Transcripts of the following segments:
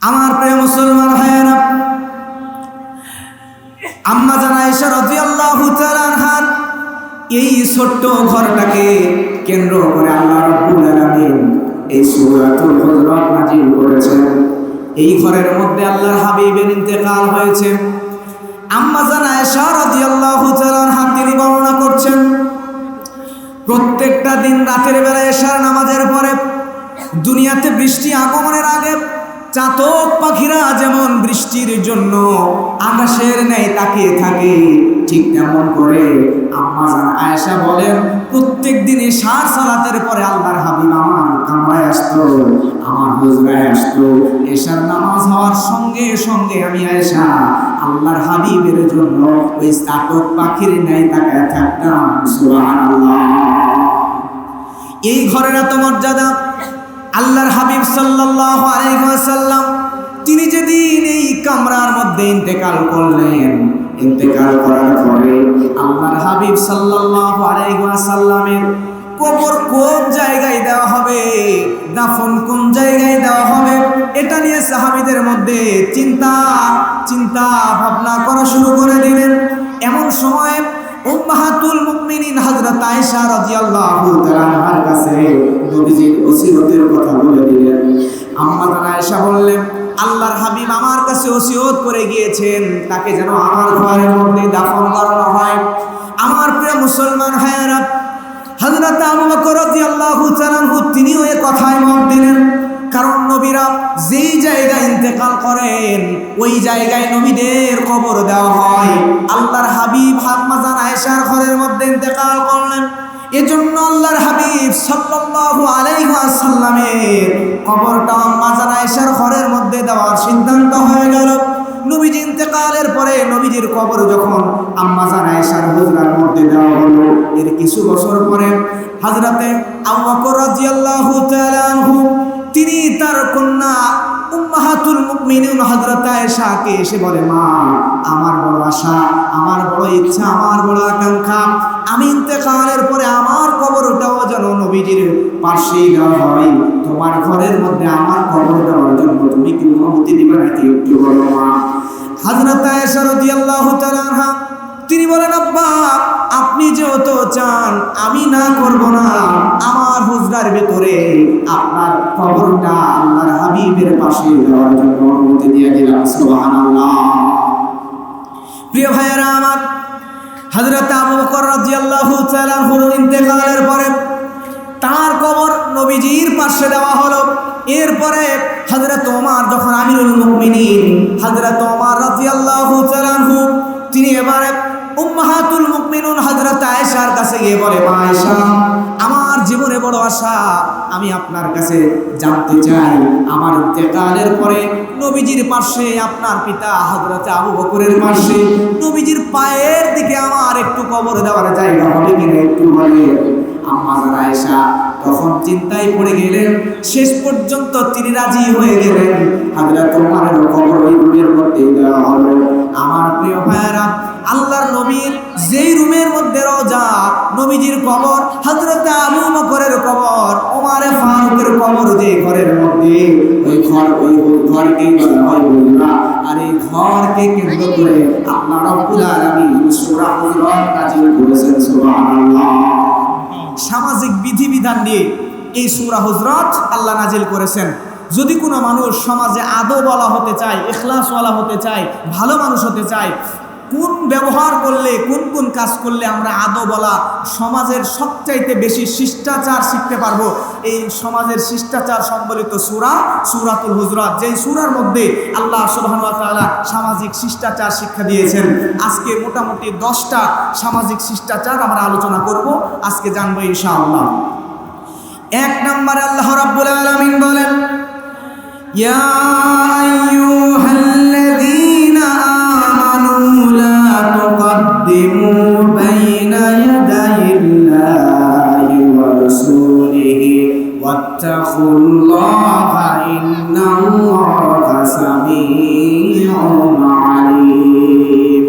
আমার প্রিয় মুসলমান ভাইয়েরা, আম্মা জান আয়েশা রাদিয়াল্লাহু তাআলা আনহার এই ছোট্ট ঘরটাকে কেন্দ্র করে আল্লাহ রাব্বুল আলামিন এই সূরাতুল হুজুরাত নাযিল করেছেন। এই ঘরের মধ্যে আল্লাহর হাবিবের ইন্তেকাল হয়েছে। আম্মা জান আয়েশা রাদিয়াল্লাহু তাআলা আনহা তিনি বর্ণনা করছেন, প্রত্যেকটা দিন রাতের বেলা এশার নামাজের পরে দুনিয়াতে বৃষ্টি আগমনের আগে চাতক পাখিরা যেমন বৃষ্টির জন্য আকাশের ন্যায় তাকিয়ে থাকে, ঠিক তেমন করে আম্মা জান আয়েশা বলেন, প্রত্যেক দিন এশার সালাতের পরে আল্লাহর হাবিব আমার কামরায় আসতো, আমার হুজরায় আসতো। এশার নামাজ হওয়ার সঙ্গে সঙ্গে আমি আয়েশা আল্লাহর হাবিবের জন্য ওই চাতক পাখির ন্যায় তাকায় থাকতাম। সুবহানাল্লাহ। এই ঘরের এত মর্যাদা। আল্লাহর হাবিব সাল্লাল্লাহু আলাইহি ওয়াসাল্লাম তিনি যেদিন এই কামরার মধ্যে ইন্তেকাল করলেন, ইন্তেকাল করার পরে আল্লাহর হাবিব সাল্লাল্লাহু আলাইহি ওয়াসাল্লামের কবর কোন জায়গায় দেওয়া হবে, দাফন কোন জায়গায় দেওয়া হবে, এটা নিয়ে সাহাবীদের মধ্যে চিন্তা ভাবনা করা শুরু করে দিলেন। এমন সময় উম্মাহাতুল মুমিনিন হযরত আয়েশা রাদিয়াল্লাহু তাআলা আনহার কাছে নবীজির ওসিয়তের কথা বলে দিলেন। আম্মা জান আয়েশা বললেন, আল্লাহর হাবিব আমার কাছে ওসিয়ত করে গিয়েছেন তাকে যেন আমার ঘরের মধ্যে দাফন করানো হয়। আমার প্রিয় মুসলমান ভাইয়েরা, হযরত আবু বকর রাদিয়াল্লাহু তাআলা তিনিও এই কথায় মত দিলেন। কারণ নবীরা যেই জায়গায় ইন্তেকাল করেন ওই জায়গায় নবীদের কবর দেওয়া হয়। আল্লাহর হাবিব আম্মা জান আয়েশার ঘরের মধ্যে ইন্তেকাল করলেন, এজন্য আল্লাহর হাবিব সাল্লাল্লাহু আলাইহি ওয়াসাল্লামের কবরটা আম্মা জান আয়েশার ঘরের মধ্যে দেওয়ার সিদ্ধান্ত হয়ে গেল। নবীজি ইন্তেকালের পরে নবীজির কবর যখন আম্মা জান আয়েশার হুজরার মধ্যে দেওয়া হলো, এর কিছু বছর পরে হযরতে আবু বকর রাদিয়াল্লাহু তাআলা আনহু তিনি তার কন্যা উম্মাহাতুল মুমিনিন হযরত আয়েশাকে এসে বলে, মা, আমার বড় আশা, আমার বড় ইচ্ছা, আমার বড় আকাঙ্ক্ষা, আমি ইন্তেকালের পরে আমার কবরটাও যেন নবীজির পাশে দেওয়া হয়। তোমার ঘরের মধ্যে আমার কবর দেওয়ার জন্য তুমি কি অনুমতি দিবে নাকি একটু বলো মা। হযরত আয়েশা রাদিয়াল্লাহু তাআলা আনহা তিনি বলেন, আব্বা, আপনি যেহেতু চান আমি না করব না, আমার হুজরার ভেতরে আপনার কবরটা আল্লাহর হাবিবের পাশে দেওয়ার জন্য অনুমতি দিয়ে দিলাম। সুবহানাল্লাহ। প্রিয় ভাইয়েরা আমার, হযরত আবু বকর রাদিয়াল্লাহু তাআলা আনহুর ইন্তেকালের পরে তার কবর নবীজির পাশে দেওয়া হলো। এরপরে হযরত ওমর যখন আমিরুল মুমিনিন হযরত ওমর রাদিয়াল্লাহু তাআলা আনহু তিনি এবারে উম্মাহাতুল মুমিনিন হযরত আয়েশার কাছে গিয়ে বলে, মা আয়েশা, আমার জীবনে বড় আশা, আমি আপনার কাছে জানতে চাই, আমার ইন্তেকালের পরে নবীজির পাশে আপনার পিতা হযরত আবু বকরের পাশে নবীজির পায়ের দিকে আমার একটু কবর দেওয়ার জায়গা হবে কিনা একটু বলে। আম্মা জান আয়েশা তখন চিন্তায় পড়ে গেলেন, শেষ পর্যন্ত তিনি রাজি হয়ে গেলেন। হযরত ওমরের কবর ওই রুমের মধ্যে দেওয়া হলো। আমার প্রিয় ভাইয়েরা, আল্লাহর নবীর যেই রুমের মধ্যে রওজা, নবীজির কবর, হযরত আবু বকরের কবর, ওমর ফারুকের কবর যে ঘরের মধ্যে, ওই ঘরকে বলা হয় বলরা। আর এই ঘরকে কেন্দ্র করে আল্লাহ রাব্বুল আলামিন সূরা হুজুরাত নাযিল করেছেন। সুবহানাল্লাহ। সামাজিক বিধিবিধান নিয়ে এই সূরা হুজুরাত আল্লাহ নাযিল করেছেন। যদি কোনো মানুষ সমাজে আদবওয়ালা হতে চায়, ইখলাসওয়ালা হতে চায়, ভালো মানুষ হতে চায়, কোন ব্যবহার করলে, কোন কাজ করলে আমরা আদবওয়ালা সমাজের সবচাইতে বেশি শিষ্টাচার শিখতে পারবো, এই সমাজের শিষ্টাচার সম্বলিত সূরাতুল হুজুরাত, যেই সূরার মধ্যে আল্লাহ সুবহানাহু ওয়া তাআলা সামাজিক শিষ্টাচার শিক্ষা দিয়েছেন। আজকে মোটামুটি 10টা সামাজিক শিষ্টাচার আমরা আলোচনা করব, আজকে জানবো ইনশাআল্লাহ। 1 নম্বরে আল্লাহ রাব্বুল আলামিন বলেন, ইয়া আইয়ুহাল্লাযীনা আমানু লা তুকদ্দিমু বাইনা ইয়াদাইল্লাহি ওয়া রাসূলিহি ওয়াত্তাকুল্লাহা ইন্নাল্লাহা সামিউন আলীম।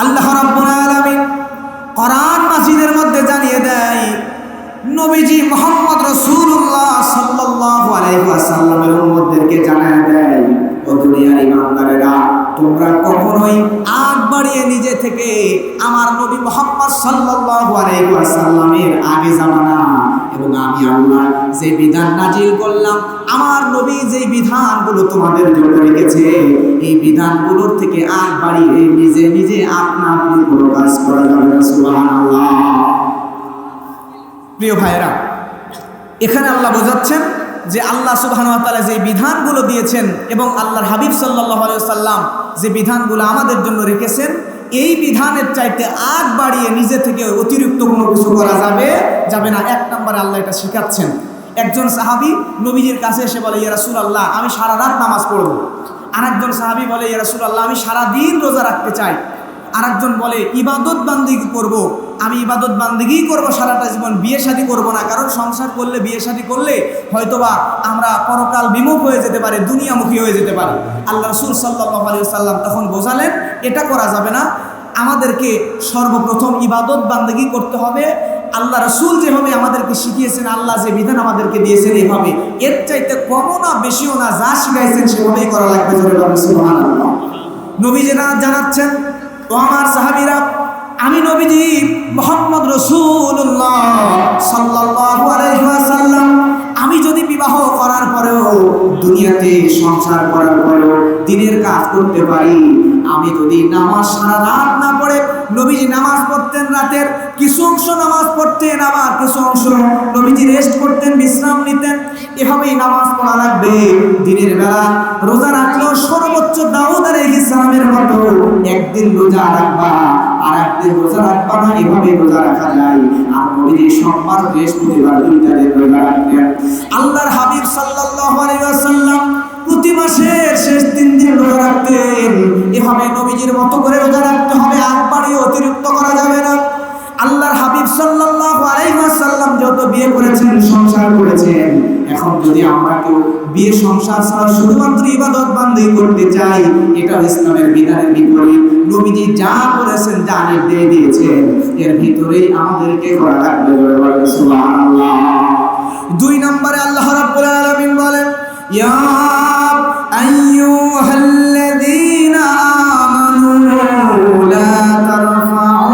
আল্লাহ রাব্বুল আলামিন কোরআন মাজিদের মধ্যে জানিয়ে দেয়, নবীজি মুহাম্মদ রাসূলুল্লাহ সাল্লাল্লাহু আলাইহি ওয়াসাল্লামের উম্মতদেরকে জানায় দেয়, দুনিয়ার ইমানদারেরা, তোমরা কখনোই আগ বাড়িয়ে নিজে থেকে আমার নবী মুহাম্মদ সাল্লাল্লাহু আলাইহি ওয়াসাল্লামের আগে যাবে না। এবং আমি আল্লাহ যে বিধান নাজিল করলাম, আমার নবী যে বিধানগুলো তোমাদের জন্য রেখেছে, এই বিধানগুলোর থেকে আগ বাড়িয়ে নিজে নিজে আপনা আপনি কোনো কাজ করা যাবে না। সুবহানাল্লাহ। প্রিয় ভাইরা, এখানে আল্লাহ বোঝাচ্ছেন যে আল্লাহ সুবহানাহু ওয়া তাআলা যে বিধানগুলো দিয়েছেন এবং আল্লাহর হাবিব সাল্লাল্লাহু আলাইহি ওয়াসাল্লাম যে বিধানগুলো আমাদের জন্য রেখেছেন, এই বিধানের চাইতে আগ বাড়িয়ে নিজে থেকে অতিরিক্ত কোনো কিছু করা যাবে না। এক নম্বরে আল্লাহ এটা শেখাচ্ছেন। একজন সাহাবী নবীজির কাছে এসে বলে, ইয়া রাসূলুল্লাহ, আমি সারা রাত নামাজ পড়ব। আরেকজন সাহাবী বলে, ইয়া রাসূলুল্লাহ, আমি সারা দিন রোজা রাখতে চাই। আরেকজন বলে, ইবাদত বান্দিগি করব, আমি ইবাদত বান্দিগি করব সারাটা জীবন, বিয়ে শাদী করব না, কারণ সংসার করলে, বিয়ে শাদী করলে হয়তোবা আমরা পরকাল বিমুখ হয়ে যেতে পারে, দুনিয়ামুখী হয়ে যেতে পারে। আল্লাহ রাসূল সাল্লাল্লাহু আলাইহি ওয়াসাল্লাম তখন বোঝালেন, এটা করা যাবে না, আমাদেরকে সর্বপ্রথম ইবাদত বান্দিগি করতে হবে আল্লাহ রাসূল যেভাবে আমাদেরকে শিখিয়েছেন, আল্লাহ যে বিধান আমাদেরকে দিয়েছেন এভাবে, এর চাইতে কমও না বেশিও না, যা শিখাইছেন সেভাবেই করা লাগবে। সুবহানাল্লাহ। নবীজি জানাচ্ছেন, ও আমার সাহাবীরা, আমি নবীজি মুহাম্মদ রাসূলুল্লাহ সাল্লাল্লাহু আলাইহি ওয়াসাল্লাম, আমি যদি বিবাহ করার পরেও, দুনিয়াতে সংসার করার পরেও দিনের কাজ করতে পারি, আমি যদি নামাজ সারা রাত না পড়ে, নবীজি নামাজ পড়তেন, রাতের কিছু অংশ নামাজ পড়তেন, আবার কিছু অংশ নবীজি রেস্ট করতেন, বিশ্রাম নিতেন, এভাবেই নামাজ পড়া লাগবে। দিনের বেলা রোজা রাখলেও সর্বোচ্চ দাউদ আলাইহিস সালামের মতো একদিন রোজা রাখবা, আর একদিন রোজা রাখবা না, এভাবে রোজা রাখা যায়। আর নবীজি সোমবার, বৃহস্পতিবার দুইটা দিন রোজা রাখতেন। আল্লাহর হাবিব সাল্লাল্লাহু আলাইহি ওয়াসাল্লাম প্রতি মাসের শেষ 3 দিন রোজা রাখতেন। এভাবে নবীজির মতো করে রোজা রাখতে হবে, আগ বাড়িয়ে অতিরিক্ত করা যাবে না। আল্লাহর হাবিব সাল্লাল্লাহু আলাইহি ওয়াসাল্লাম যত বিয়ে করেছেন, সংসার করেছেন, এখন যদি আমরা কেউ বিয়ে সংসার ছাড়া শুধুমাত্র ইবাদত বান্দি করতে চাই, এটা ইসলামের বিধানের বিপরীত। নবীজি যা করেছেন, যা নির্দেশ দিয়েছেন, এর ভিতরেই আমাদেরকে করা লাগবে। সুবহানাল্লাহ। 2 নম্বরে আল্লাহ রাব্বুল আলামিন বলেন, ইয়া আইয়ুহাল্লাযীনা আমানু লা তারফাউ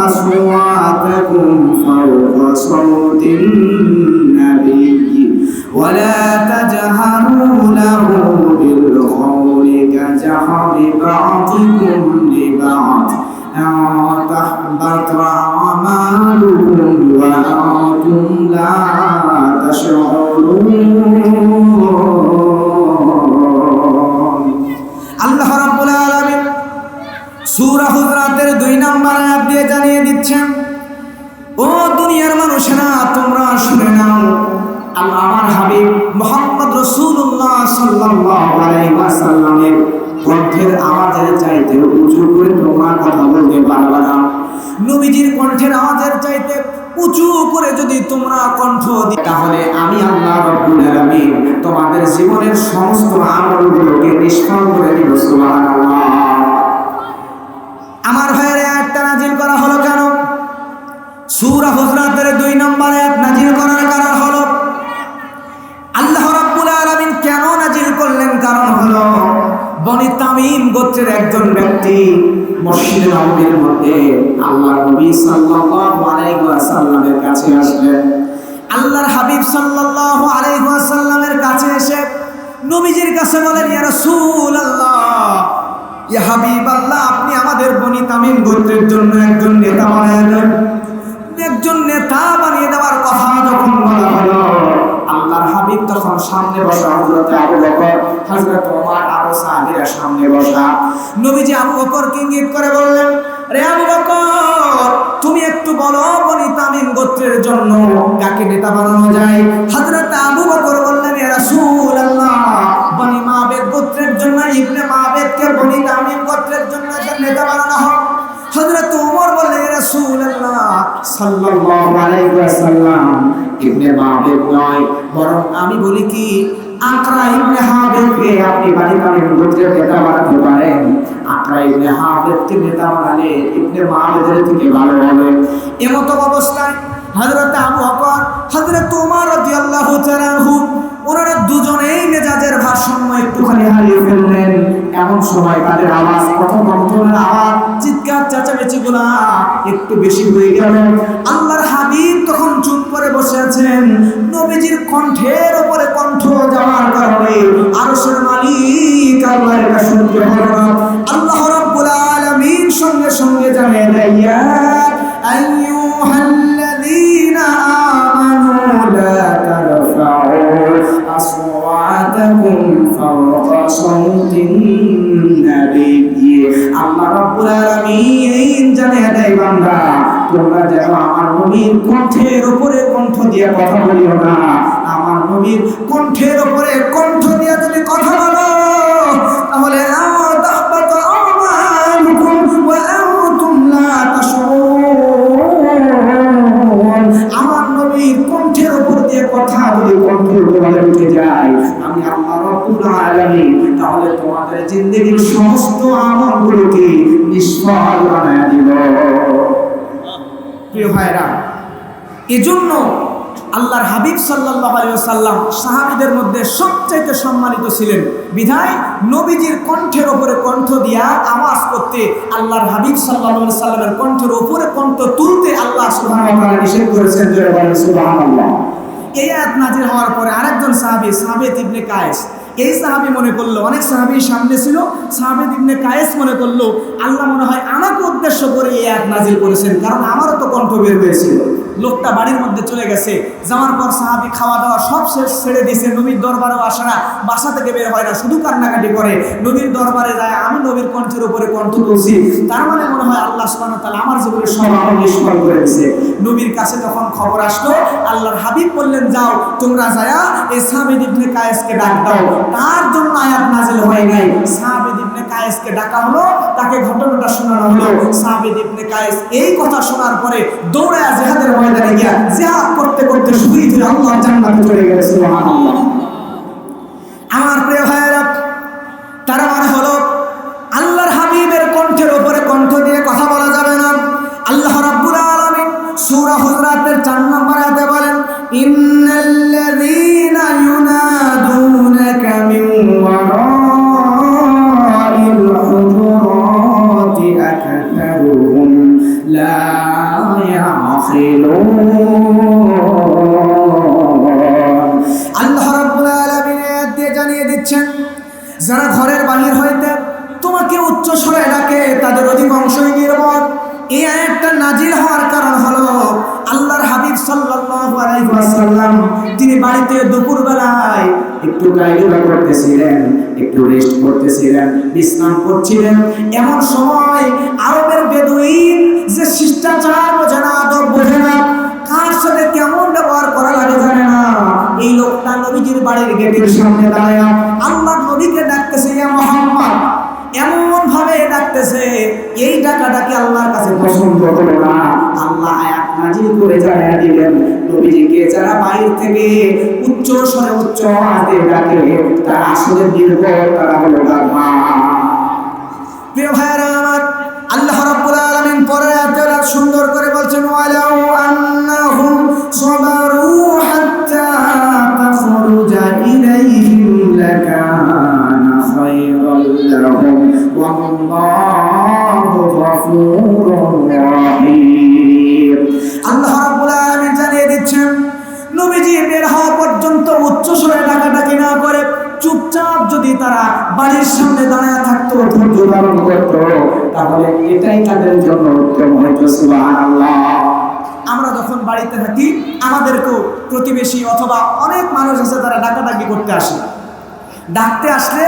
আসওয়াতাকুম ফাওকা সাওতিন নাবিয়্যি ওয়া লা তাজহারু লাহু বিল কওলি কাজাহরি বা'দিকুম লিবা'দ তাহবাতা আমালুকুম ওয়া আনতুম লা তাশউরুন। আল্লাহ রাব্বুল আলামিন সূরা হুজরাতের 2 নম্বর আয়াত দিয়ে জানিয়ে দিচ্ছেন, ও দুনিয়ার মানুষেরা, তোমরা শুনে নাও, আমার হাবিব মুহাম্মদ রাসূলুল্লাহ সাল্লাল্লাহু আলাইহি ওয়াসাল্লামের কণ্ঠের আওয়াজের চাইতে উঁচু করে তোমরা কথা বলতে পারবে না। নবীজির কণ্ঠের আওয়াজের চাইতে উঁচু করে যদি তোমরা কণ্ঠ দিই, তাহলে আমি আল্লাহ রাব্বুল আলামিন তোমাদের জীবনের সমস্ত আমলগুলোকে নিষ্ফল করে দিব। সুবহানাল্লাহ। আমার ভাইয়ের আয়াতটা নাজিল করা হলো কেন? সূরা হুজরাতের 2 নম্বর আয়াত নাজিল করার কারণ হলো, আল্লাহ রাব্বুল আলামিন কেন নাজিল করলেন? কারণ হলো, বনি তামিম গোত্রের একজন ব্যক্তি মসজিদে নববীর মধ্যে আল্লাহর নবী সাল্লাল্লাহু আলাইহি ওয়াসাল্লামের কাছে আসলেন। আল্লাহর হাবিব সাল্লাল্লাহু আলাইহি ওয়াসাল্লামের কাছে এসে নবীজির কাছে বলেন, ইয়া রাসূলুল্লাহ, ইয়া হাবিবাল্লাহ, আপনি আমাদের বনি তামিম গোত্রের জন্য একজন নেতা বানিয়ে দেন। একজন নেতা বানিয়ে দেওয়ার কথা যখন বলা হলো, আল্লাহর হাবিব তখন সামনে বসা, হযরত আবু বকর, হযরত ওমর, আরো সাহাবীরা সামনে বসা। নবীজি আবু বকরকে ইঙ্গিত করে বললেন, রে আবু বকর, তুমি একটু বলো বনি তামিম গোত্রের জন্য কাকে নেতা বানানো যায়? হযরত আবু বকর বললেন, ইয়া রাসূলুল্লাহ, বনি মাবেদ গোত্রের জন্য ইবনে মাবেদকে বনি তামিম গোত্রের জন্য নেতা বানানো হোক। হযরত ওমর বললেন, ইয়া রাসূলুল্লাহ সাল্লাল্লাহু আলাইহি ওয়াসাল্লাম, ইবনে মাবেদ নয়, বরং আমি বলি কি, আকরা ইবনে হাবিবকে আপনি বনি তামিম গোত্রের নেতা বানাতে পারেন। আকরা ইবনে হাবিবকে নেতা বানালে ইবনে মাবেদের থেকে ভালো হবে। এমত অবস্থায় হযরত আবু বকর, হযরত ওমর রাদিয়াল্লাহু তাআলা আনহু, ওনারা দুজনেই মেজাজের ভারসাম্য একটুখানি এমন সময় তাদের আওয়াজ, কথোপকথনের আওয়াজ, চিৎকার চেঁচামেচিগুলা একটু বেশি হয়ে গেল। আল্লাহর হাবিব তখন চুপ করে বসে আছেন। নবীজির কণ্ঠের উপরে কণ্ঠ যাওয়ার কারণে আরশের মালিক আল্লাহর এটা শুনতে হলো না। আল্লাহ রাব্বুল আলামিন সঙ্গে সঙ্গে জানিয়ে দেয়, ইয়া আইয়ুহাল্লাযীনা আমানু লা তারফাউ আসওয়াতাকুম ফাওকা সাওতিন নবী। আল্লাহ রাব্বুল আলামিন জানিয়ে দেয়, বান্দা তোমরা যেন আমার নবীর কণ্ঠের উপরে কণ্ঠ দিয়ে কথা বলিও না। আমার নবীর কণ্ঠের উপরে কণ্ঠ দিয়ে তুমি কথা বলো তাহলে আমার নবীর কণ্ঠের উপর দিয়ে কথা যদি কণ্ঠের উপরে উঠে যায়, আমি আল্লাহ রাব্বুল আলামিন তাহলে তোমাদের জিন্দেগীর সমস্ত আমলগুলোকে নিষ্ফল বানায় দিব। প্রিয় ভাইরা, এজন্য আল্লাহর হাবিব সাল্লাল্লাহু আলাইহি ওয়াসাল্লাম সাহাবীদের মধ্যে সবচেয়ে সম্মানিত ছিলেন। বিধায় নবীজির কণ্ঠের উপরে কণ্ঠ দিয়া আওয়াজ করতে, আল্লাহর হাবিব সাল্লাল্লাহু আলাইহি ওয়াসাল্লামের কণ্ঠের উপরে কণ্ঠ তুলতে আল্লাহ সুবহানাহু ওয়া তাআলা নিষেধ করেছেন। সুবহানাল্লাহ। এই আয়াত নাযিল হওয়ার পরে আরেকজন সাহাবী সাবিত ইবনে কায়েস, এই সাহাবী মনে করলো, অনেক সাহাবী সামনে ছিল, সাবিত ইবনে কায়েস মনে করলো আল্লাহ মনে হয় আমাকে উদ্দেশ্য করে এই আয়াত নাযিল করেছেন, কারণ আমারও তো কণ্ঠ বের হয়েছিল। লোকটা বাড়ির মধ্যে চলে গেছে। যাওয়ার পর সাহাবী খাওয়া দাওয়া সব শেষ ছেড়ে দিয়েছে। নবীর দরবারেও আসে না, বাসা থেকে বের হয় না, শুধু কান্নাকাটি করে। নবীর দরবারে যায়, আমি নবীর কণ্ঠের উপরে কণ্ঠ তুলছি, তার মানে মনে হয় আল্লাহ সুবহানাহু ওয়া তাআলা আমার জীবনের সব আমল নিষ্ফল করে দিয়েছে। নবীর কাছে যখন খবর আসলো, আল্লাহর হাবিব বললেন, যাও তোমরা যায়া এই সাবিত ইবনে কায়েসকে ডাক দাও। তার জন্য আয়াত নাযিল হয় নাই। সাবিত ইবনে কায়েসকে ডাকা হলো, তাকে ঘটনাটা শোনানো হলো। সাবিত ইবনে কায়েস এই কথা শোনার পরে দৌড়ায় জিহাদের ময়দানে গিয়া জিহাদ করতে করতে শহীদ হয়ে আল্লাহর জান্নাতে চলে গেছে। সুবহানাল্লাহ। আমার প্রিয় ভাইয়েরা, তার মানে হলো আল্লাহর হাবিবের কণ্ঠের উপরে কণ্ঠ দিয়ে কথা বলা যাবে না। আল্লাহ রাব্বুল আলামিন সূরা হুজরাতের 4 নম্বর আয়াতে বলেন, ইন্নাল্লাযীনা ইউনাদুনাকা মিন ওয়ারাইল হুজুরাতি আকসারুহুম লা ইয়াখিলুন। আল্লাহ রাব্বুল আলামিন আয়াত দিয়ে জানিয়ে দিচ্ছেন, যারা ঘরের বাহির হইতে তোমাকে উচ্চ স্বরে ডাকে তাদের অধিকাংশই নির্বোধ। এই আয়াতটা নাজিল হওয়ার কারণ হলো আল্লাহর হাবিব সাল্লাল্লাহু আলাইহি ওয়াসাল্লাম তিনি বাড়িতে দুপুর বেলায় একটু গাইলুলা করতেছিলেন, একটু রেস্ট করতেছিলেন, বিশ্রাম করছিলেন। এমন সময় আরবের বেদুইন যে শিষ্টাচার বোঝে না, আদব বোঝে না, কার সাথে কেমন ব্যবহার করা লাগে জানে না, এই লোকটা নবীজির বাড়ির গেটের সামনে দাঁড়ায় আল্লাহর নবীকে ডাকতেছে, ইয়া মুহাম্মদ, এমন ভাবে ডাকতেছে, এই ডাকাডাকি আল্লাহর কাছে পছন্দ হলো না। আল্লাহ আয়াত নাযিল করে জানিয়ে দিলেন, নবীজিকে যারা বাইরে থেকে উচ্চ স্বরে উচ্চ আওয়াজে ডাকে তারা আসলে নির্ভর, তারা হলো গাধা। প্রিয় ভাইরা আমার, আল্লাহ রাব্বুল আলামিন পরের আয়াতে সুন্দর করে বলছেন, ওয়ালাউ আন্নাহুম সাবারু হাত্তা তাখরুজা ইলাইহিম লাকানা খায়রাল লাহুম ওয়াল্লাহু গফুরুর রহিম। আল্লাহ রাব্বুল আলামিন জানিয়ে দিচ্ছেন, নবীজি বের হওয়া পর্যন্ত উচ্চ স্বরে ডাকাডাকি না করে চুপচাপ যদি তারা বাড়ির সামনে দাঁড়ায় থাকতো, ধৈর্য ধারণ করতো, তাহলে এটাই তাদের জন্য উত্তম হইতো। সুবহানাল্লাহ। আমরা যখন বাড়িতে থাকি আমাদেরকেও প্রতিবেশী অথবা অনেক মানুষ আছে তারা ডাকাডাকি করতে আসে, ডাকতে আসলে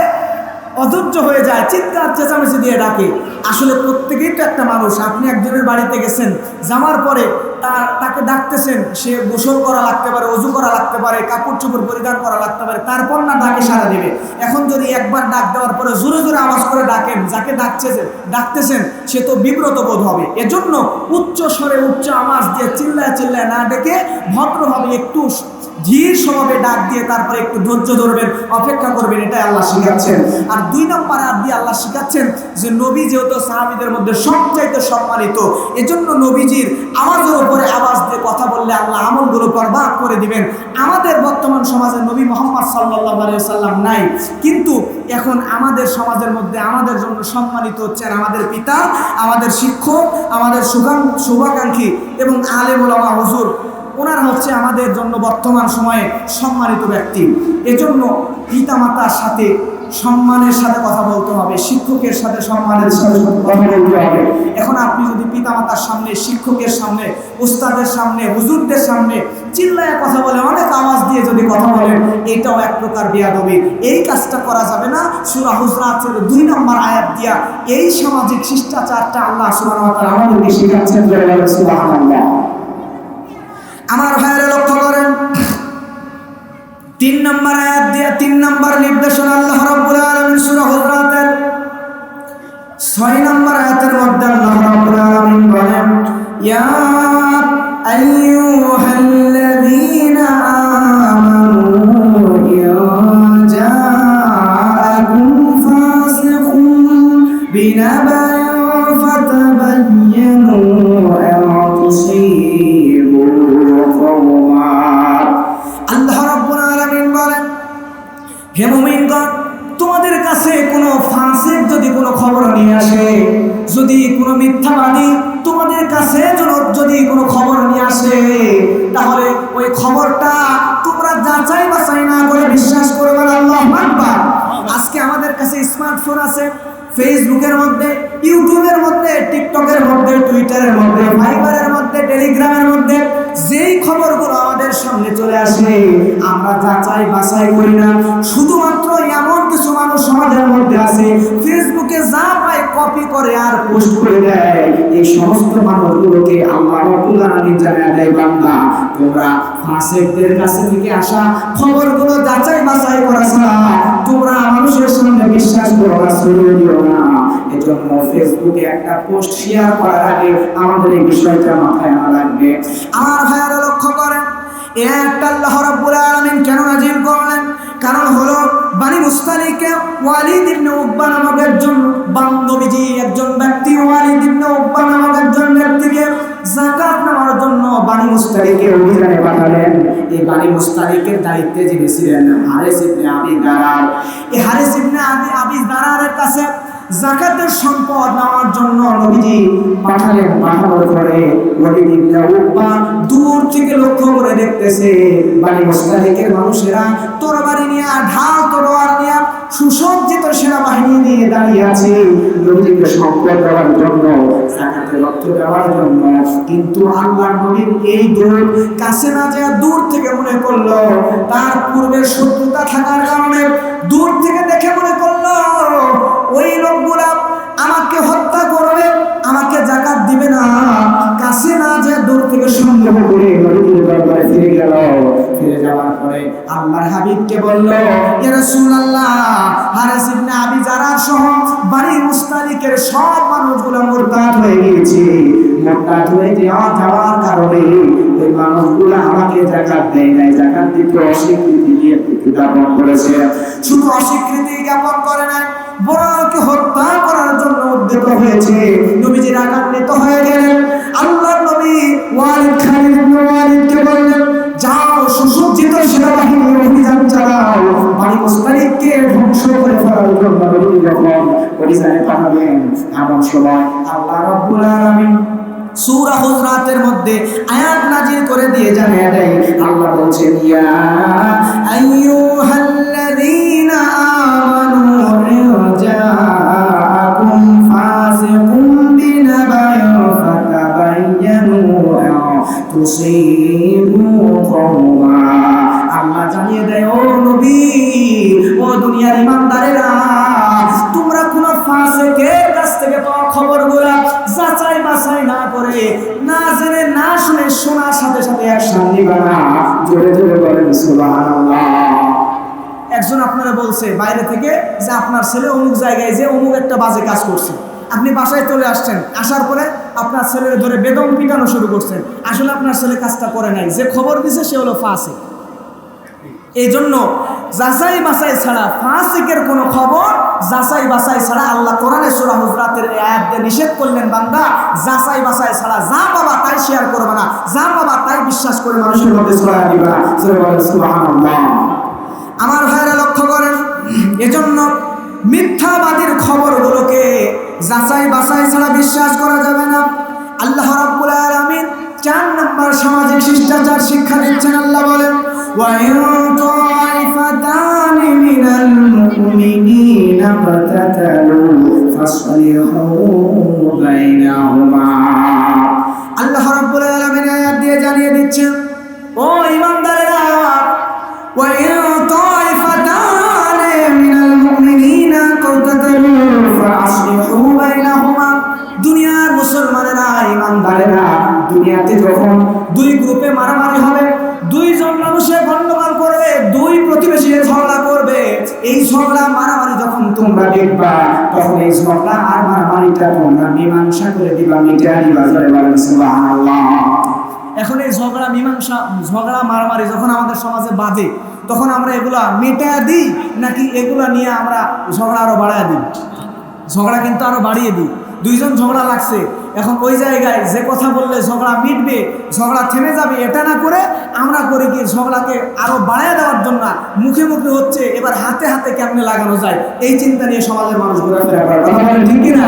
অধৈর্য হয়ে যায়, চিৎকার চেঁচামেচি দিয়ে ডাকে। আসলে প্রত্যেকেই তো একটা মানুষ। আপনি একজনের বাড়িতে গেছেন, যাওয়ার পরে তাকে ডাকতেছেন, সে গোসল করা লাগতে পারে, অজু করা লাগতে পারে, কাপড় চোপড় পরিধান করা লাগতে পারে, তারপর না ডাকে সাড়া দেবে। এখন যদি একবার ডাক দেওয়ার পরে জোরে জোরে আওয়াজ করে ডাকেন, যাকে ডাকতেছেন সে তো বিব্রত বোধ হবে। এজন্য উচ্চ স্বরে উচ্চ আওয়াজ দিয়ে চিল্লায় চিল্লায় না ডেকে ভদ্রভাবে একটু ধীর স্বভাবে ডাক দিয়ে তারপরে একটু ধৈর্য ধরবেন, অপেক্ষা করবেন, এটাই আল্লাহ শিখাচ্ছেন। আর 2 নম্বর আয়াত দিয়ে আল্লাহ শিখাচ্ছেন যে নবী যেহেতু সাহাবীদের মধ্যে সবচাইতে সম্মানিত, এজন্য নবীজির আওয়াজের উপরে আওয়াজ দিয়ে কথা বললে আল্লাহ আমলগুলো বরবাদ করে দিবেন। আমাদের বর্তমান সমাজে নবী মুহাম্মদ সাল্লাল্লাহু আলাইহি ওয়াসাল্লাম নাই, কিন্তু এখন আমাদের সমাজের মধ্যে আমাদের জন্য সম্মানিত হচ্ছেন আমাদের পিতা, আমাদের শিক্ষক, আমাদের শুভাকাঙ্ক্ষী এবং আলেম ওলামা হুজুর। ওনারা হচ্ছে আমাদের জন্য বর্তমান সময়ে সম্মানিত ব্যক্তি। এজন্য পিতামাতার সাথে সম্মানের সাথে কথা বলতে হবে, শিক্ষকের সাথে সম্মানের সাথে কথা বলতে হবে। এখন আপনি যদি পিতামাতার সামনে, শিক্ষকের সামনে, উস্তাদের সামনে, হুজুরদের সামনে চিল্লায় কথা বলে, অনেক আওয়াজ দিয়ে যদি কথা বলেন, এটাও এক প্রকার বেয়াদবি। এই কাজটা করা যাবে না। সূরা হুজরাতের 2 নম্বর আয়াত দিয়া এই সামাজিক শিষ্টাচারটা আল্লাহ সুবহানাহু ওয়া তাআলা আমাদেরকে শিখাচ্ছেন। সুবহানাল্লাহ। আমার ভাইয়েরা লক্ষ্য করেন, 3 নম্বর আয়াত দিয়ে 3 নম্বর নির্দেশনা আল্লাহ রাব্বুল আলামিন সূরা হুজরাতের 6 নম্বর আয়াতের মধ্যে আল্লাহ রাব্বুল আলামিন বলেন, ইয়া আইয়ুহাল্লাযীনা আমানু ইয়া জাআকুম ফাসিকুন বিনাবাইন ফাতাবায়্যানু আন তুসীবু কওমা। আল্লাহ রাব্বুল আলামিন বলেন, হে মুমিনগণ, তোমাদের কাছে কোনো ফাসিক যদি কোনো খবর নিয়ে আসে, যদি কোনো মিথ্যাবাদী তোমাদের কাছে যদি কোনো খবর নিয়ে আসে, তাহলে ওই খবরটা তোমরা যাচাই বাছাই না করে বিশ্বাস করবে না। আল্লাহু আকবার। আজকে আমাদের কাছে স্মার্টফোন আছে, ফেসবুকের মধ্যে, ইউটিউবের মধ্যে, টিকটকের মধ্যে, টুইটারের মধ্যে, ভাইবারের মধ্যে, টেলিগ্রামের মধ্যে যেই খবরগুলো আমাদের সামনে চলে আসে আমরা যাচাই বাছাই করি না। শুধুমাত্র এমন কিছু মানুষ সমাজের মধ্যে আছে, ফেসবুকে যা পায় কপি করে আর পোস্ট করে দেয়। এই সমস্ত মানুষগুলোকে আল্লাহ রাব্বুল আলামিন জানায় দেয়, বান্দা তোমরা ফাসিকদের কাছে থেকে আসা খবরগুলো যাচাই বাছাই করা ছাড়া তোমরা মানুষের সামনে বিশ্বাস করো না, ছড়িয়ে দিও না। এজন্য ফেসবুকে একটা পোস্ট শেয়ার করার আগে আমাদের এই বিষয়টা মাথায় আনা লাগবে। আমার ভাইয়ারা লক্ষ্য করেন, একটা আল্লাহ রাব্বুল আলামিন কেন নাজিল করলেন? কারণ হলো বানি মুস্তালিকে ওয়ালিদ ইবনে উকবা নামক একজন নবীজি, একজন ব্যক্তি ওয়ালিদ ইবনে উকবা নামক একজন ব্যক্তিকে যাকাত নেওয়ার জন্য বানি মুস্তালিকে অভিযানে পাঠালেন। এই বানি মুস্তালিকের দায়িত্বে যিনি ছিলেন হারিস ইবনে আবি দারার। এই হারিস ইবনে আবি দারারের কাছে যাকাতের সম্পদ নেওয়ার জন্য নবীজি পাঠালেন। পাঠানোর পরে ওয়ালিদ ইবনে উকবা দূর থেকে লক্ষ্য করে দেখতেছে বানি মুস্তালিকের মানুষেরা তরবারি নিয়ে, ঢাল তলোয়ার নিয়ে, সুসজ্জিত সেনাবাহিনী নিয়ে দাঁড়িয়ে আছে নবীজিকে সম্পদ দেওয়ার জন্য, যাকাতের অর্থ দেওয়ার জন্য। কিন্তু আল্লাহর নবীর এই দূর কাছে না যায়, দূর থেকে মনে করলো তার পূর্বের শত্রুতা থাকার কারণে দূর থেকে দেখে মনে করলো ওই লোকগুলা আমাকে হত্যা করবে, আমাকে যাকাত দিবে না। কাছে না যায় দূর থেকে সন্দেহ করে নবীর দরবারে ফিরে গেল। ফিরে যাওয়ার পরে আল্লাহর হাবিবকে বলল, ইয়া রাসূলুল্লাহ, হারিস ইবনে আবি যারার সহ বানি মুস্তালিকের সব মানুষগুলো মুরতাদ হয়ে গিয়েছে। মুরতাদ হয়ে যাওয়ার কারণে ওই মানুষগুলো আমাকে যাকাত দেয় নাই, যাকাত দিতে অস্বীকৃতি দিয়ে জ্ঞাপন করেছে। শুধু অস্বীকৃতি জ্ঞাপন করে নাই, বড়কে হত্যা করার জন্য উদ্যত হয়েছে। নবীজি রাগান্বিত হয়ে গেলেন। আল্লাহর নবী খালিদ ইবনে ওয়ালিদকে বললেন, যাও সুসজ্জিত সেনাবাহিনী অভিযান চালাও, বানি মুস্তালিককে ধ্বংস করে ফেলার জন্য। নবী যখন অভিযানে পাঠাবেন, এমন সময় আল্লাহ রাব্বুল আলামিন সূরা হুজরাতের মধ্যে আয়াত নাজিল করে দিয়ে জানিয়ে দেয়, আল্লাহ বলছেন, ইয়া আইয়ুহাল্লাযীনা আমানু জাআকুম ফাসিকুম বিনাবাইন ফাতাবায়্যানু আন তুসীবু কওমা। আল্লাহ জানিয়ে দেয়, ও নবী, ও দুনিয়ার ইমানদারেরা, তোমরা কোন ফাসিকের কাছ থেকে পাওয়া খবরগুলো যাচাই বাছাই না করে, না জেনে না শুনে শোনার সাথে সাথে অ্যাকশন নিবা না। জোরে জোরে বলেন সুবহানাল্লাহ। একজন আপনারা বলছে বাইরে থেকে যে আপনার ছেলে অমুক জায়গায় যে অমুক একটা বাজে কাজ করছে, আপনি বাসায় চলে আসছেন, আসার পরে আপনার ছেলের ধরে বেদম পিটানো শুরু করছেন। আসলে আপনার ছেলে কাজটা করে নাই, যে খবর দিছে সে হলো ফাসিক। এই জন্য যাচাই বাছাই ছাড়া ফাসিকের কোনো খবর যাচাই বাছাই ছাড়া আল্লাহ কোরআনে সূরা হুজরাতের আয়াত দিয়ে নিষেধ করলেন, বান্দা যাচাই বাছাই ছাড়া যা পাবা তাই শেয়ার করবে না, যা পাবা তাই বিশ্বাস করে মানুষের মধ্যে ছড়ায় দিবে না। সুবহানাল্লাহ। আমার ভাইরা লক্ষ্য করেন, এজন্য মিথ্যাবাদীর খবরগুলোকে যাচাই বাছাই ছাড়া বিশ্বাস করা যাবে না। আল্লাহ রাব্বুল আলামিন 4 নম্বর সামাজিক শিষ্টাচার শিক্ষা দিচ্ছেন। আল্লাহ বলেন, ওয়া ইন তাইফাতানি মিনাল মুমিনিনা ফাতাতালু ফাসলিহু বাইনাহুমা। আল্লাহ রাব্বুল আলামিন আয়াত দিয়ে জানিয়ে দিচ্ছেন, ও ঈমানদারেরা, ওয়া ইন তাইফাতানি মিনাল মুমিনিনা ফাতাতালু ফাসলিহু বাইনাহুমা। দুনিয়ার মুসলমানেরা, ঈমানদারেরা, দুনিয়াতে যখন 2 গ্রুপে মারামারি হবে, 2 জন মানুষে গন্ডগোল করবে, 2 প্রতিবেশী ঝগড়া করবে, এই ঝগড়া মারামারি যখন তোমরা দেখবা, তখন এই ঝগড়া আর মারামারিটা তোমরা মীমাংসা করে দিবা, মিটিয়ে দিবা। সুবহানাল্লাহ। এখন এই ঝগড়া মীমাংসা, ঝগড়া মারামারি যখন আমাদের সমাজে বাজে, তখন আমরা এগুলা মেটায়া দিই নাকি এগুলা নিয়ে আমরা ঝগড়া আরো বাড়ায় দিই? ঝগড়া কিন্তু আরো বাড়িয়ে দিই। 2 জন ঝগড়া লাগছে, এখন ওই জায়গায় যে কথা বললে ঝগড়া মিটবে, ঝগড়া থেমে যাবে, এটা না করে আমরা করি কি ঝগড়াকে আরো বাড়ায় দেওয়ার জন্য মুখে মুখে হচ্ছে, এবার হাতে হাতে কেমনে লাগানো যায় এই চিন্তা নিয়ে সমাজের মানুষ ঘোরাফেরা করে। কথা বলেন ঠিক কিনা?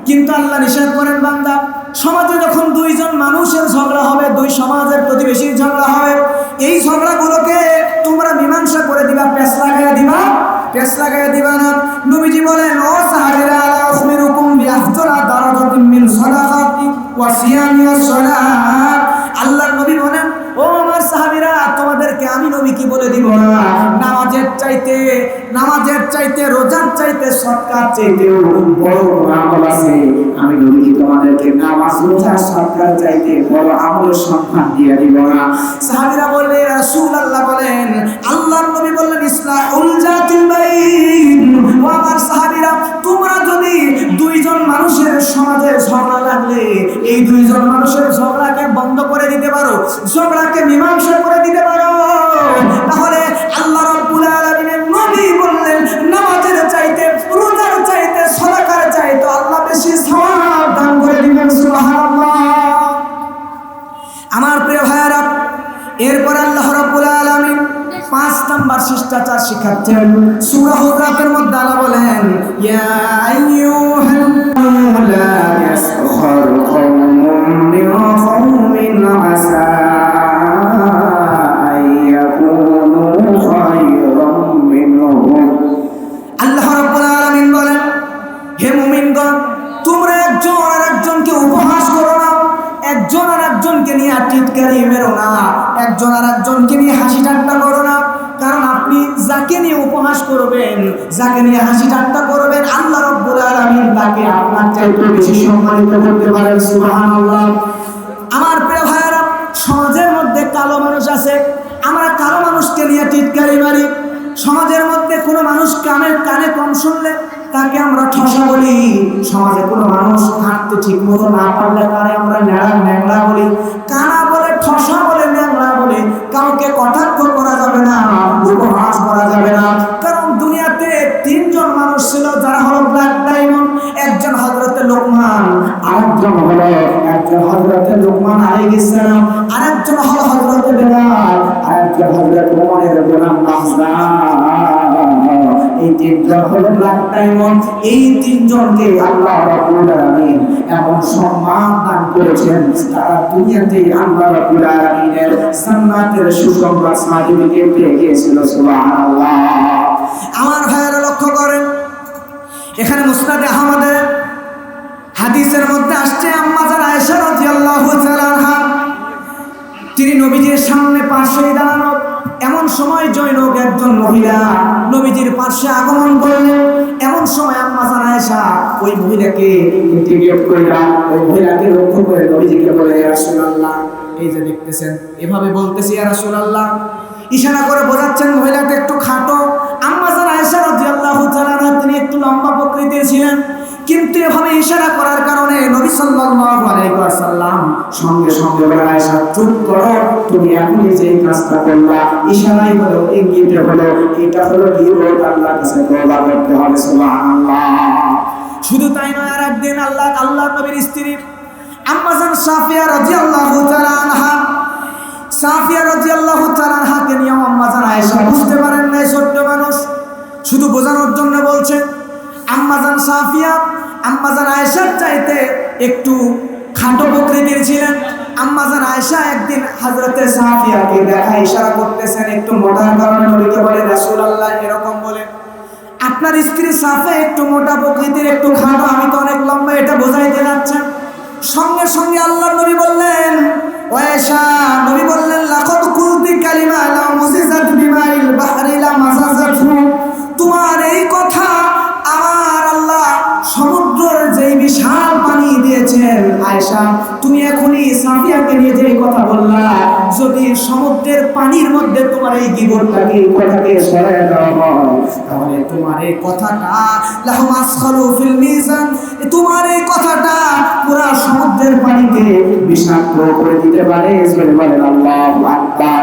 কিন্তু আল্লাহ নিষেধ করেন, বান্দা সমাজে যখন 2 জন মানুষের ঝগড়া হবে, 2 সমাজের প্রতিবেশীর ঝগড়া হবে, এই ঝগড়াগুলোকে তোমরা মীমাংসা করে দিবা, পেশ লাগাইয়া দিবা, পেশ লাগাইয়া দিবা না। নবীজি বলেন, ও সাহাবীরা, আলা উখবিরুকুম বিআফদালা দারাজাতিন মিন সাদাকাতি ওয়া সিয়ামিয়াস সালাত। আল্লাহর নবী বলেন, ও আমার সাহাবীরা, তোমাদেরকে আমি নবী কি বলে দিব না, নামাজের চাইতে রোজার চাইতে সদকার চাইতে বড় আমল আছে। আমি নবী কি তোমাদেরকে নামাজ, রোজা, সদকার চাইতে বড় আমলের সম্মান দিয়ে দিব না? সাহাবীরা বললে, রাসূলুল্লাহ বলেন, আল্লাহর নবী বললেন, ইসলাহুল জাতিল বাইন। ও আমার সাহাবীরা, তোমরা যদি 2 জন মানুষের সমাজে ঝগড়া লাগলে এই 2 জন মানুষের ঝগড়াকে বন্ধ করে দিতে পারো, ঝগড়াকে মীমাংসা করে দিতে পারো, তাহলে আল্লাহ রাব্বুল আলামিনের নবী বললেন, নামাজের চাইতে, রোজার চাইতে, সাদাকার চাইতে আল্লাহ বেশি সওয়াব দান করে দিবেন। সুবহানাল্লাহ। আমার প্রিয় ভাইরা, এরপর আল্লাহ রাব্বুল আলামিন 5 নম্বর শিষ্টাচার শিখাচ্ছেন। সূরা হুজরাতের মধ্যে আল্লাহ বলেন, ইয়া আইয়ুহাল্লাযীনা লা ইয়াসখারু কওমুম মিন কওমিন আসা আইয়াকুনু খায়রাম মিনহুম। আল্লাহ রাব্বুল আলামিন বলেন, হে মুমিনগণ, তোমরা একজন আর একজনকে উপহাস করো না, একজন আর একজনকে নিয়ে টিটকারি মেরো না, একজন আর একজনকে নিয়ে হাসি ঠাট্টা করো না। কারণ আপনি যাকে নিয়ে উপহাস করবেন, যাকে নিয়ে হাসি ঠাট্টা করবেন, আল্লাহ রাব্বুল আলামিন তাকে আপনার চাইতে বেশি সম্মানিত করতে পারেন। সুবহানাল্লাহ। আমার প্রিয় ভাইরা, সমাজের মধ্যে কালো মানুষ আছে, আমরা কালো মানুষকে নিয়ে টিটকারি মারি। সমাজের মধ্যে কোনো মানুষ কানে কম শুনলে তাকে আমরা ঠসা বলি। সমাজে কোনো মানুষ হাঁটতে ঠিক মতো না পারলে তারে আমরা ন্যাংরা বলি। কানা বলে, ঠসা বলে, ন্যাংরা বলে কাউকে কটাক্ষ করা যাবে না, উপহাস করা যাবে না। কারণ দুনিয়াতে 3 জন মানুষ ছিল যারা হলো ব্ল্যাক ডায়মন্ড। একজন হযরতে লোকমান, আরেকজন হযরতে লোকমান আলাইহিস সালাম, আরেকজন হলো হযরতে বেলাল, আরেকজন হযরত ওমরের গোলাম নাহজা। এই 3 জন হলো ব্ল্যাক ডায়মন্ড। এই 3 জনকে আল্লাহ রাব্বুল আলামিন এমন সম্মান দান করেছেন, তারা দুনিয়াতে আল্লাহ রাব্বুল আলামিনের জান্নাতের সুসংবাদ সার্টিফিকেট পেয়ে গিয়েছিল। সুবহানাল্লাহ। আমার ভাইয়েরা লক্ষ্য করেন, এখানে মুসনাদে আহমদের হাদিসের মধ্যে আসছে, আম্মা জান আয়েশা রাদিয়াল্লাহু তাআলা আনহা, তিনি নবীজির সামনে পাশে দাঁড়ানো। এমন সময় জৈনক একজন মহিলা নবীজির পাশে আগমন করলেন। এমন সময় আম্মা জান আয়েশা ওই মহিলাকে ইন্টিগ্রেট কইরা, ওই মহিলাকে লক্ষ্য করে নবীজিকে বলে, ইয়া রাসূলুল্লাহ, এই যে দেখতেছেন, এভাবে বলতেছি, ইয়া রাসূলুল্লাহ, ইশারা করে বোঝাচ্ছেন মহিলাটা একটু খাটো। আম্মা জান আয়েশা রাদিয়াল্লাহু তাআলা, তিনি একটু লম্বা প্রকৃতির ছিলেন, কিন্তু এভাবে ইশারা করার কারণে নবী সাল্লাল্লাহু আলাইহি ওয়াসাল্লাম সঙ্গে সঙ্গে বলে, আয়েশা চুপ করো, তুমি এখনই যে কাজটা করলা, ইশারাই হলো, ইঙ্গিতে হলো, এটা হলো গীবত, আল্লাহর কাছে তওবা করতে হবে। সুবহানাল্লাহ। শুধু তাই নয়, আর একদিন আল্লাহর নবীর স্ত্রী আম্মা জান সাফিয়া রাদিয়াল্লাহু তাআলা আনহা, সাফিয়া রাদিয়াল্লাহু তাআলা আনহাকে নিয়ে আম্মা জান আয়েশা বুঝতে পারেন না, ছোট্ট মানুষ, শুধু বোঝানোর জন্য বলছে। আম্মা জান সাফিয়া আম্মা জান আয়েশার চাইতে একটু খাটো প্রকৃতির ছিলেন। আম্মা জান আয়েশা একদিন হযরতে সাফিয়াকে দেখা ইশারা করতেছেন, একটু মোটার কারণে নবীকে বলে, রাসূলুল্লাহ এরকম বলে, আপনার স্ত্রী সাফিয়া একটু মোটা প্রকৃতির, একটু খাটো, আমি তো অনেক লম্বা, এটা বোঝাইতে যাচ্ছেন। সঙ্গে সঙ্গে আল্লাহর নবী বললেন, ও আয়েশা, নবী বললেন, লাকাদ কুলতি কালিমা লা মুজিজাত বিমাইল বাহরি লা মাজাজাতু, তোমার এই কথা আমার আল্লাহ সমুদ্রের যেই বিশাল পানি দিয়েছেন, আয়েশা তুমি এখনই সাফিয়াকে নিয়ে যেই কথা বললা, যদি সমুদ্রের পানির মধ্যে তোমার এই গীবতটাকে, এই কথাকে সরায় দেওয়া হয়, তাহলে তোমার এই কথাটা লাহু আসখালু ফিল মিজান, তোমার এই কথাটা পুরো সমুদ্রের পানিকে বিষাক্ত করে দিতে পারে। বলেন আল্লাহু আকবার।